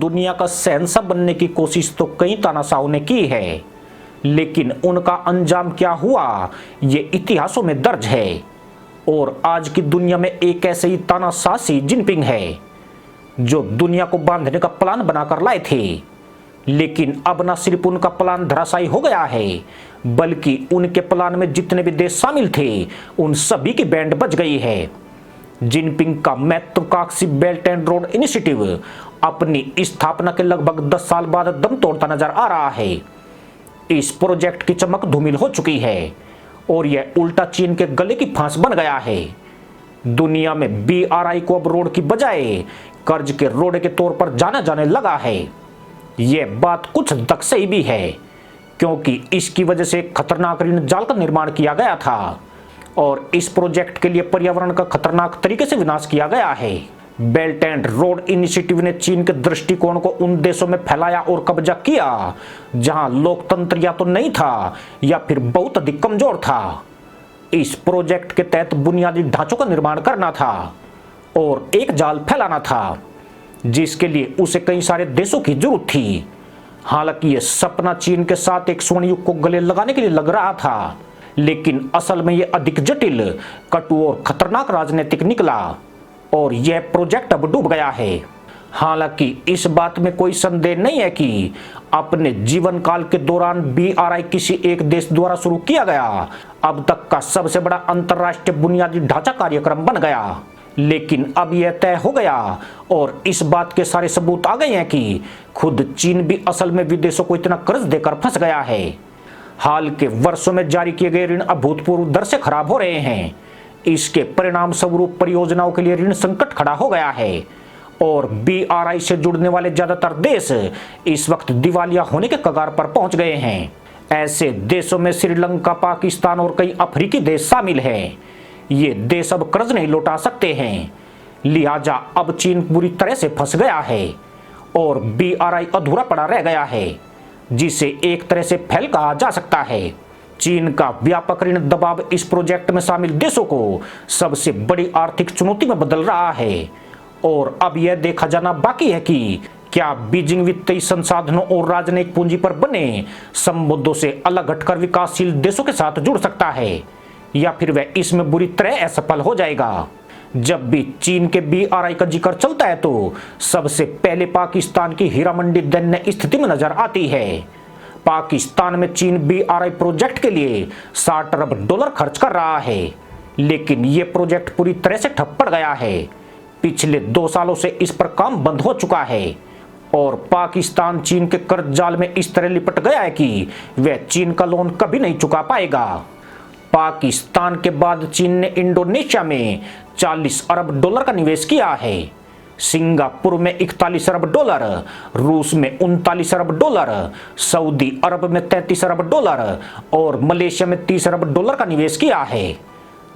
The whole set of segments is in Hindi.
दुनिया का शहंशाह बनने की कोशिश तो कई तानाशाहों ने की है, लेकिन उनका अंजाम क्या हुआ ये इतिहासों में दर्ज है। और आज की दुनिया में एक ऐसे ही तानाशाह शी जिनपिंग है जो दुनिया को बांधने का प्लान बनाकर लाए थे, लेकिन अब न सिर्फ उनका प्लान धराशायी हो गया है, बल्कि उनके प्लान में जितने भी देश शामिल थे उन सभी की बैंड बज गई है। जिनपिंग का महत्वाकांक्षी बेल्ट एंड रोड इनिशिएटिव अपनी स्थापना के लगभग 10 साल बाद दम तोड़ता नजर आ रहा है। इस प्रोजेक्ट की चमक धूमिल हो चुकी है और यह उल्टा चीन के गले की फांस बन गया है। दुनिया में BRI को अब रोड की बजाय कर्ज के रोड के तौर पर जाना जाने लगा है। यह बात कुछ हद तक सही भी है, क्योंकि इसकी वजह से खतरनाक ऋण जाल का निर्माण किया गया था और इस प्रोजेक्ट के लिए पर्यावरण का खतरनाक तरीके से विनाश किया गया है। बेल्ट एंड रोड इनिशिएटिव ने चीन के दृष्टिकोण को उन देशों में फैलाया और कब्जा किया जहां लोकतंत्र या तो नहीं था या फिर बहुत अधिक कमजोर था। इस प्रोजेक्ट के तहत बुनियादी ढांचों का निर्माण करना था और एक जाल फैलाना था, जिसके लिए उसे कई सारे देशों की जरूरत थी। हालांकि यह सपना चीन के साथ एक स्वर्ण युग को गले लगाने के लिए लग रहा था, लेकिन असल में यह अधिक जटिल, कटु और खतरनाक राजनीतिक निकला और यह प्रोजेक्ट अब डूब गया है। हालांकि इस बात में कोई संदेह नहीं है कि अपने जीवन काल के दौरान BRI किसी एक देश द्वारा शुरू किया गया अब तक का सबसे बड़ा अंतरराष्ट्रीय बुनियादी ढांचा कार्यक्रम बन गया। लेकिन अब यह तय हो गया और इस बात के सारे सबूत आ गए हैं कि खुद चीन भी असल में विदेशों को इतना कर्ज देकर फंस गया है। हाल के वर्षों में जारी किए गए ऋण अभूतपूर्व दर से खराब हो रहे हैं। इसके परिणाम स्वरूप परियोजनाओं के लिए ऋण संकट खड़ा हो गया है और BRI से जुड़ने वाले ज्यादातर देश इस वक्त दिवालिया होने के कगार पर पहुंच गए हैं। ऐसे देशों में श्रीलंका, पाकिस्तान और कई अफ्रीकी देश शामिल हैं। ये देश अब कर्ज नहीं लौटा सकते हैं, लिहाजा अब चीन पूरी तरह से फंस गया है और BRI अधूरा पड़ा रह गया है, जिसे एक तरह से फेल कहा जा सकता है। चीन का व्यापक ऋण दबाव इस प्रोजेक्ट में शामिल देशों को सबसे बड़ी आर्थिक चुनौती में बदल रहा है और अब यह देखा जाना बाकी है कि क्या बीजिंग वित्तीय संसाधनों और राजनयिक पूंजी पर बने संबंधों से अलग हटकर विकासशील देशों के साथ जुड़ सकता है या फिर वह इसमें बुरी तरह असफल हो जाएगा। जब भी चीन के BRI का जिक्र चलता है तो सबसे पहले पाकिस्तान की हीरा मंडी दैन्य स्थिति में नजर आती है। पाकिस्तान में चीन BRI प्रोजेक्ट के लिए 60 अरब डॉलर खर्च कर रहा है, लेकिन यह प्रोजेक्ट पूरी तरह से ठप पड़ गया है। पिछले 2 सालों से इस पर काम बंद हो चुका है और पाकिस्तान चीन के कर्ज जाल में इस तरह लिपट गया है कि वह चीन का लोन कभी नहीं चुका पाएगा। पाकिस्तान के बाद चीन ने इंडोनेशिया में 40 अरब डॉलर का निवेश किया है, सिंगापुर में 41 अरब डॉलर, रूस में 39 अरब डॉलर, सऊदी अरब में 33 अरब डॉलर और मलेशिया में 30 अरब डॉलर का निवेश किया है।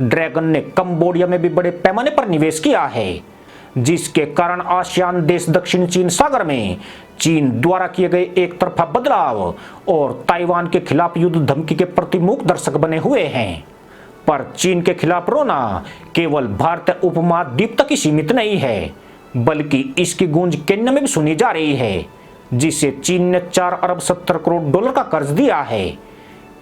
ड्रैगन ने कंबोडिया में भी बड़े पैमाने पर निवेश किया है, जिसके कारण आसियान देश दक्षिण चीन सागर में चीन द्वारा किए गए एक तरफा बदलाव और ताइवान के खिलाफ युद्ध धमकी के प्रतिमुख दर्शक बने हुए हैं। पर चीन के खिलाफ रोना केवल भारतीय उपमहाद्वीप तक ही सीमित नहीं है, बल्कि इसकी गूंज केन्या में भी सुनी जा रही है, जिसे चीन ने 4 अरब 70 करोड़ डॉलर का कर्ज दिया है।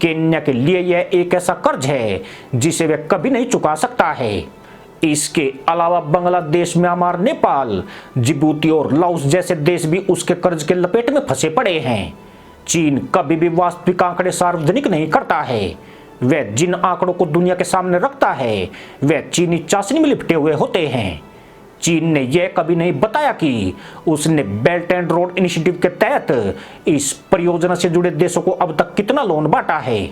केन्या के लिए यह एक ऐसा कर्ज है जिसे वह कभी नहीं चुका सकता है। इसके अलावा बांग्लादेश, म्यांमार, नेपाल, जिबूती और लाओस जैसे देश भी उसके कर्ज के लपेट में फंसे पड़े हैं। चीन कभी भी वास्तविक आंकड़े सार्वजनिक नहीं करता है। वह जिन आंकड़ों को दुनिया के सामने रखता है वह चीनी चाशनी में लिपटे हुए होते हैं। चीन ने यह कभी नहीं बताया कि उसने बेल्ट एंड रोड इनिशिएटिव के तहत इस परियोजना से जुड़े देशों को अब तक कितना लोन बांटा है,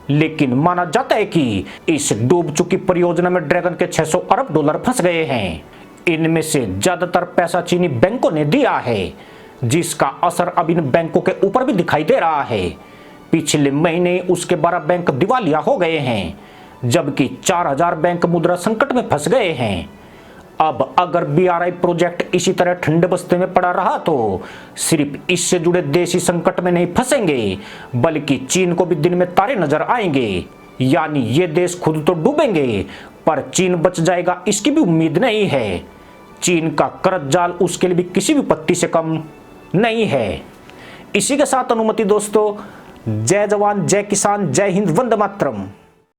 लेकिन माना जाता है कि इस डूब चुकी परियोजना में ड्रैगन के 600 अरब डॉलर फंस गए हैं। इनमें से ज्यादातर पैसा चीनी बैंकों ने दिया है, जिसका असर अब इन बैंकों के ऊपर भी दिखाई दे रहा है। पिछले महीने उसके 12 बैंक दिवालिया हो गए हैं, जबकि 4000 बैंक मुद्रा संकट में फंस गए हैं। अब अगर BRI प्रोजेक्ट इसी तरह ठंडे बस्ते में पड़ा रहा तो सिर्फ इससे जुड़े देश ही संकट में नहीं फंसेंगे, बल्कि चीन को भी दिन में तारे नजर आएंगे। यानी ये देश खुद तो डूबेंगे पर चीन बच जाएगा इसकी भी उम्मीद नहीं है। चीन का कर्ज जाल उसके लिए भी किसी भी पत्ती से कम नहीं है। इसी के साथ अनुमति दोस्तों, जय जवान जय किसान जय हिंद वंदे मातरम।